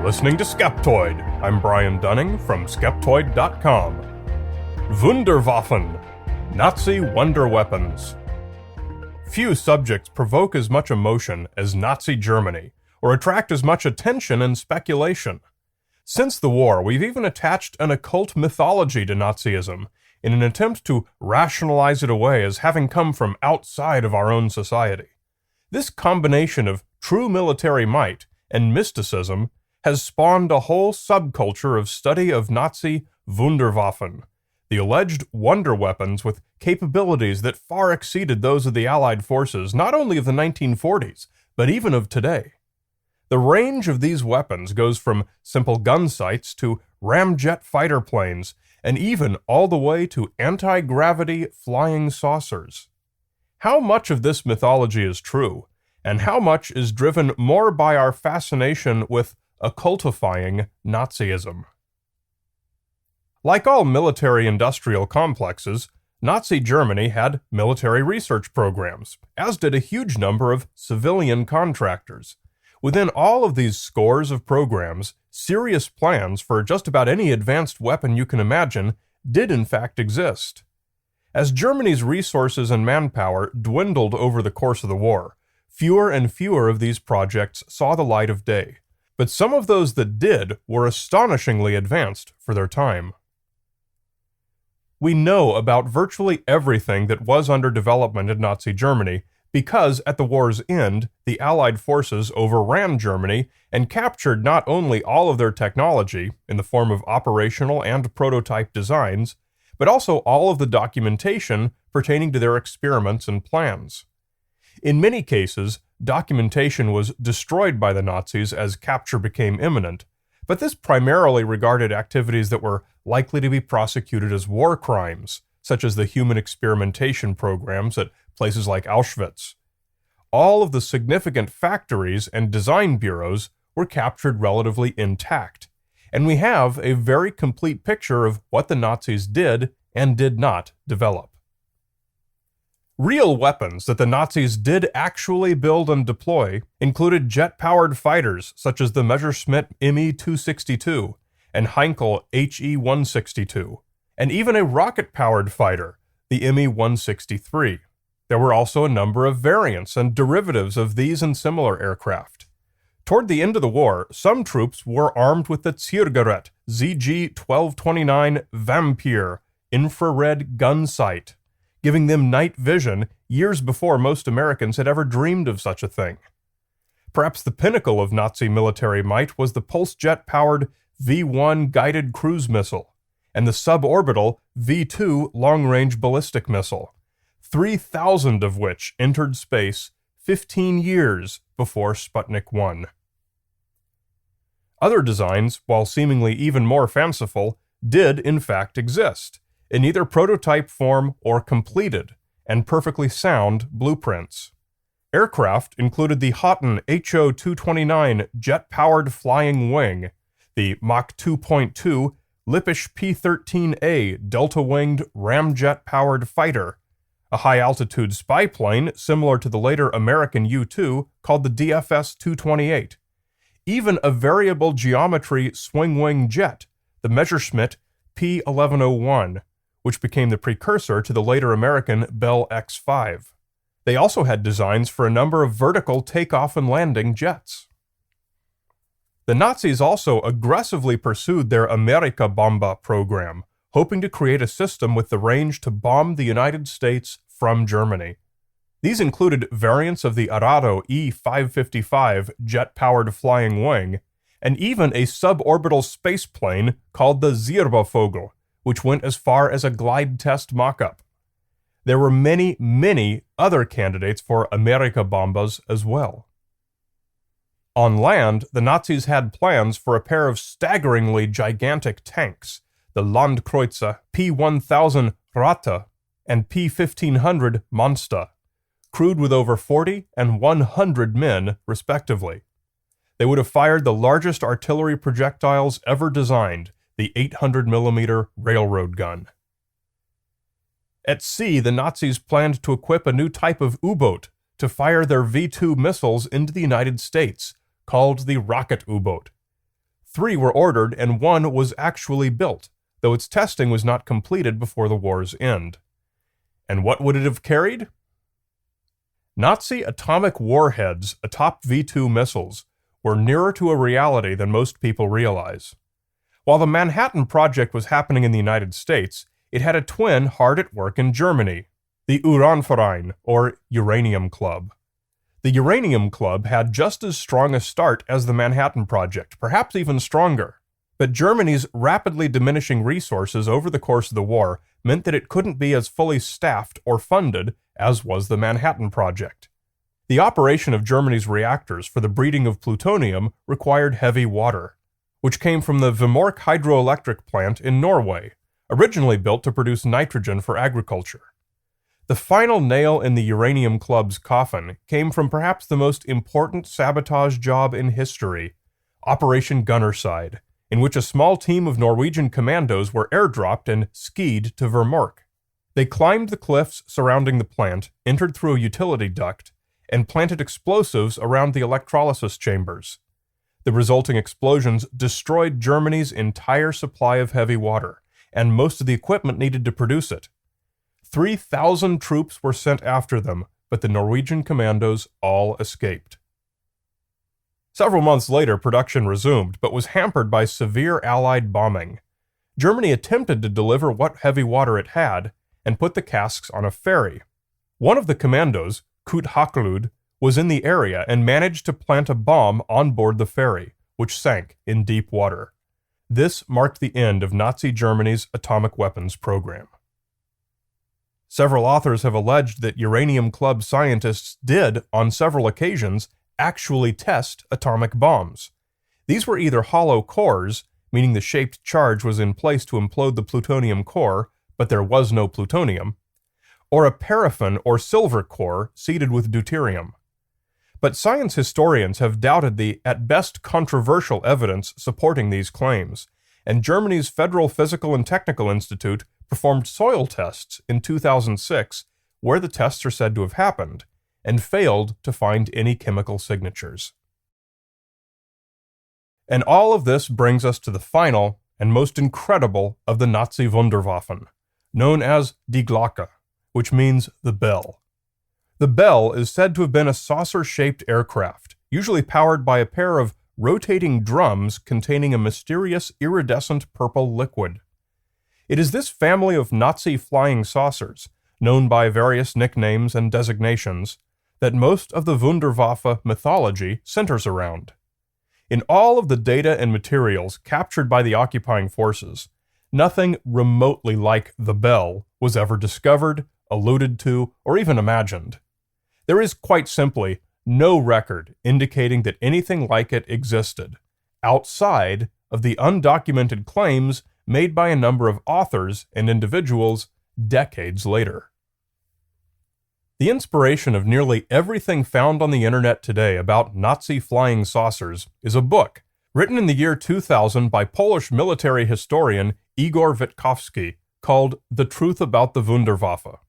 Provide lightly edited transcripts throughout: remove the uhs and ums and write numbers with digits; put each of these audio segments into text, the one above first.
listening to Skeptoid. I'm Brian Dunning from Skeptoid.com. Wunderwaffen, Nazi wonder weapons. Few subjects provoke as much emotion as Nazi Germany, or attract as much attention and speculation. Since the war, we've even attached an occult mythology to Nazism in an attempt to rationalize it away as having come from outside of our own society. This combination of true military might and mysticism has spawned a whole subculture of study of Nazi Wunderwaffen, the alleged wonder weapons with capabilities that far exceeded those of the Allied forces not only of the 1940s, but even of today. The range of these weapons goes from simple gun sights to ramjet fighter planes, and even all the way to anti-gravity flying saucers. How much of this mythology is true, and how much is driven more by our fascination with occultifying Nazism? Like all military-industrial complexes, Nazi Germany had military research programs, as did a huge number of civilian contractors. Within all of these scores of programs, serious plans for just about any advanced weapon you can imagine did in fact exist. As Germany's resources and manpower dwindled over the course of the war, fewer and fewer of these projects saw the light of day. But some of those that did were astonishingly advanced for their time. We know about virtually everything that was under development in Nazi Germany because at the war's end, the Allied forces overran Germany and captured not only all of their technology in the form of operational and prototype designs, but also all of the documentation pertaining to their experiments and plans. In many cases, documentation was destroyed by the Nazis as capture became imminent, but this primarily regarded activities that were likely to be prosecuted as war crimes, such as the human experimentation programs at places like Auschwitz. All of the significant factories and design bureaus were captured relatively intact, and we have a very complete picture of what the Nazis did and did not develop. Real weapons that the Nazis did actually build and deploy included jet-powered fighters such as the Messerschmitt Me-262 and Heinkel He-162, and even a rocket-powered fighter, the Me-163. There were also a number of variants and derivatives of these and similar aircraft. Toward the end of the war, some troops were armed with the Zielgerät ZG-1229 Vampyr infrared gun sight, giving them night vision years before most Americans had ever dreamed of such a thing. Perhaps the pinnacle of Nazi military might was the pulse jet-powered V-1 guided cruise missile and the suborbital V-2 long-range ballistic missile, 3,000 of which entered space 15 years before Sputnik 1. Other designs, while seemingly even more fanciful, did in fact exist, in either prototype form or completed and perfectly sound blueprints. Aircraft included the Houghton HO-229 jet-powered flying wing, the Mach 2.2 Lippisch P-13A delta-winged ramjet-powered fighter, a high-altitude spy plane similar to the later American U-2 called the DFS-228, even a variable geometry swing-wing jet, the Messerschmitt P-1101, which became the precursor to the later American Bell X-5. They also had designs for a number of vertical takeoff and landing jets. The Nazis also aggressively pursued their Amerika-Bombe program, hoping to create a system with the range to bomb the United States from Germany. These included variants of the Arado E-555 jet-powered flying wing, and even a suborbital space plane called the Zierbvogel, which went as far as a glide test mock-up. There were many, many other candidates for Amerika-Bombes as well. On land, the Nazis had plans for a pair of staggeringly gigantic tanks, the Landkreuzer P-1000 Ratte and P-1500 Monster, crewed with over 40 and 100 men, respectively. They would have fired the largest artillery projectiles ever designed, the 800mm railroad gun. At sea, the Nazis planned to equip a new type of U-boat to fire their V-2 missiles into the United States, called the rocket U-boat. 3 were ordered and 1 was actually built, though its testing was not completed before the war's end. And what would it have carried? Nazi atomic warheads atop V-2 missiles were nearer to a reality than most people realize. While the Manhattan Project was happening in the United States, it had a twin hard at work in Germany, the Uranverein, or Uranium Club. The Uranium Club had just as strong a start as the Manhattan Project, perhaps even stronger. But Germany's rapidly diminishing resources over the course of the war meant that it couldn't be as fully staffed or funded as was the Manhattan Project. The operation of Germany's reactors for the breeding of plutonium required heavy water, which came from the Vemork hydroelectric plant in Norway, originally built to produce nitrogen for agriculture. The final nail in the Uranium Club's coffin came from perhaps the most important sabotage job in history, Operation Gunnerside, in which a small team of Norwegian commandos were airdropped and skied to Vemork. They climbed the cliffs surrounding the plant, entered through a utility duct, and planted explosives around the electrolysis chambers. The resulting explosions destroyed Germany's entire supply of heavy water, and most of the equipment needed to produce it. 3,000 troops were sent after them, but the Norwegian commandos all escaped. Several months later, production resumed, but was hampered by severe Allied bombing. Germany attempted to deliver what heavy water it had, and put the casks on a ferry. One of the commandos, Kut Haklud, was in the area and managed to plant a bomb on board the ferry, which sank in deep water. This marked the end of Nazi Germany's atomic weapons program. Several authors have alleged that Uranium Club scientists did, on several occasions, actually test atomic bombs. These were either hollow cores, meaning the shaped charge was in place to implode the plutonium core, but there was no plutonium, or a paraffin or silver core seeded with deuterium. But science historians have doubted the, at best, controversial evidence supporting these claims, and Germany's Federal Physical and Technical Institute performed soil tests in 2006 where the tests are said to have happened, and failed to find any chemical signatures. And all of this brings us to the final and most incredible of the Nazi Wunderwaffen, known as Die Glocke, which means the bell. The bell is said to have been a saucer-shaped aircraft, usually powered by a pair of rotating drums containing a mysterious iridescent purple liquid. It is this family of Nazi flying saucers, known by various nicknames and designations, that most of the Wunderwaffe mythology centers around. In all of the data and materials captured by the occupying forces, nothing remotely like the bell was ever discovered, alluded to, or even imagined. There is quite simply no record indicating that anything like it existed, outside of the undocumented claims made by a number of authors and individuals decades later. The inspiration of nearly everything found on the internet today about Nazi flying saucers is a book written in the year 2000 by Polish military historian Igor Witkowski called The Truth About the Wunderwaffe.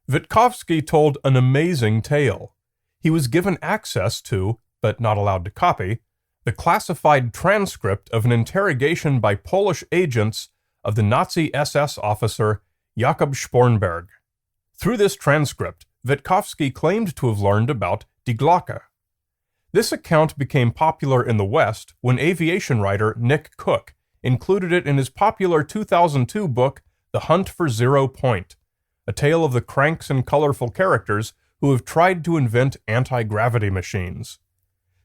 Witkowski told an amazing tale. He was given access to, but not allowed to copy, the classified transcript of an interrogation by Polish agents of the Nazi SS officer Jakob Spornberg. Through this transcript, Witkowski claimed to have learned about Die Glocke. This account became popular in the West when aviation writer Nick Cook included it in his popular 2002 book The Hunt for Zero Point, a tale of the cranks and colorful characters who have tried to invent anti-gravity machines.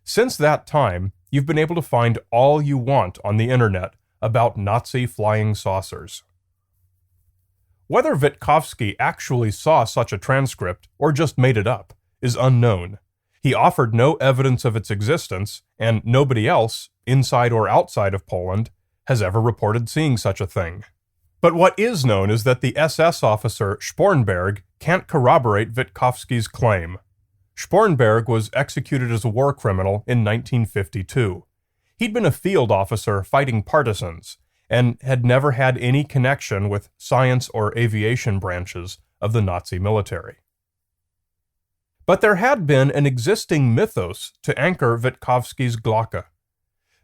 Since that time, you've been able to find all you want on the internet about Nazi flying saucers. Whether Witkowski actually saw such a transcript or just made it up is unknown. He offered no evidence of its existence, and nobody else, inside or outside of Poland, has ever reported seeing such a thing. But what is known is that the SS officer Spornberg can't corroborate Witkowski's claim. Spornberg was executed as a war criminal in 1952. He'd been a field officer fighting partisans, and had never had any connection with science or aviation branches of the Nazi military. But there had been an existing mythos to anchor Witkowski's Glocke.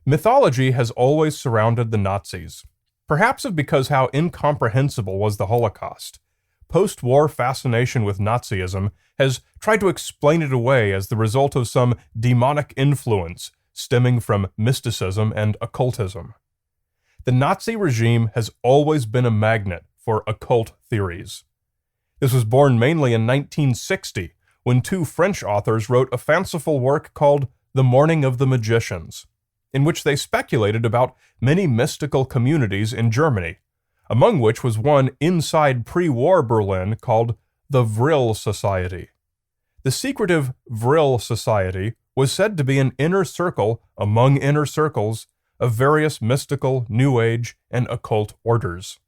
Mythology has always surrounded the Nazis, perhaps because how incomprehensible was the Holocaust. Post-war fascination with Nazism has tried to explain it away as the result of some demonic influence stemming from mysticism and occultism. The Nazi regime has always been a magnet for occult theories. This was born mainly in 1960, when two French authors wrote a fanciful work called The Morning of the Magicians, in which they speculated about many mystical communities in Germany, among which was one inside pre-war Berlin called the Vril Society. The secretive Vril Society was said to be an inner circle among inner circles of various mystical, New Age, and occult orders.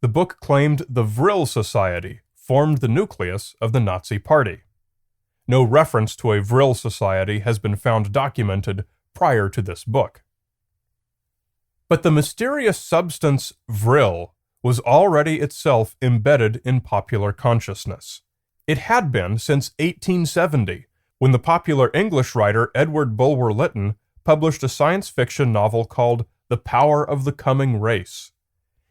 The book claimed the Vril Society formed the nucleus of the Nazi Party. No reference to a Vril Society has been found documented prior to this book. But the mysterious substance Vril was already itself embedded in popular consciousness. It had been since 1870, when the popular English writer Edward Bulwer Lytton published a science fiction novel called The Power of the Coming Race.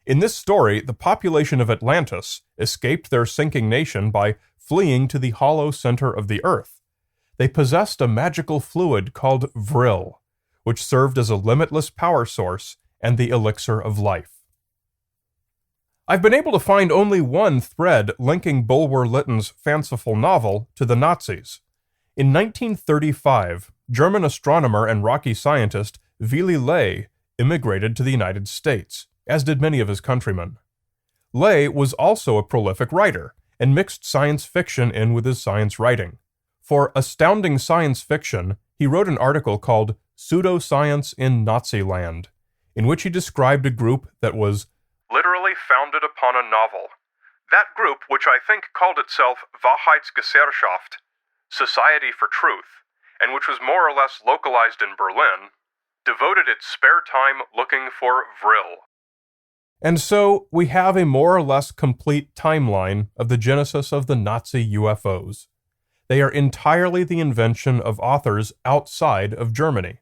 In this story, the population of Atlantis escaped their sinking nation by fleeing to the hollow center of the earth. They possessed a magical fluid called Vril, which served as a limitless power source and the elixir of life. I've been able to find only one thread linking Bulwer Lytton's fanciful novel to the Nazis. In 1935, German astronomer and Rocky scientist Willy Ley immigrated to the United States, as did many of his countrymen. Ley was also a prolific writer, and mixed science fiction in with his science writing. For Astounding Science Fiction, he wrote an article called Pseudoscience in Naziland, in which he described a group that was literally founded upon a novel. That group, which I think called itself Wahrheitsgesellschaft, Society for Truth, and which was more or less localized in Berlin, devoted its spare time looking for Vril. And so we have a more or less complete timeline of the genesis of the Nazi UFOs. They are entirely the invention of authors outside of Germany,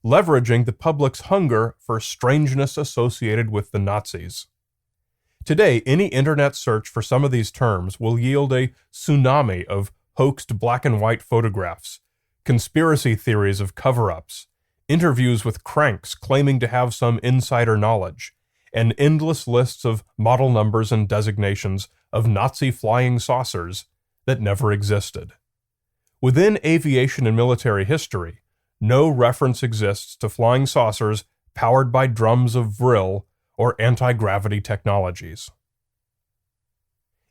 leveraging the public's hunger for strangeness associated with the Nazis. Today, any internet search for some of these terms will yield a tsunami of hoaxed black and white photographs, conspiracy theories of cover-ups, interviews with cranks claiming to have some insider knowledge, and endless lists of model numbers and designations of Nazi flying saucers that never existed. Within aviation and military history, no reference exists to flying saucers powered by drums of Vril or anti-gravity technologies.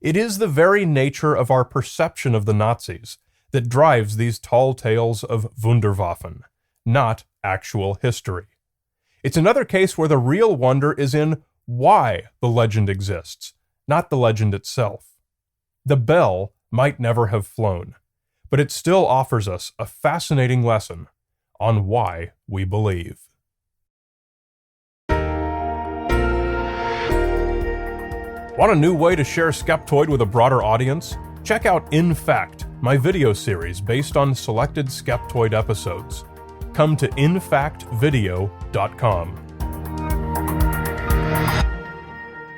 It is the very nature of our perception of the Nazis that drives these tall tales of Wunderwaffen, not actual history. It's another case where the real wonder is in why the legend exists, not the legend itself. The bell might never have flown, but it still offers us a fascinating lesson on why we believe. Want a new way to share Skeptoid with a broader audience? Check out In Fact, my video series based on selected Skeptoid episodes. Come to infactvideo.com.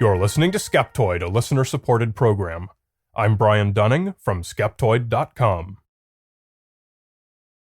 You're listening to Skeptoid, a listener-supported program. I'm Brian Dunning from Skeptoid.com.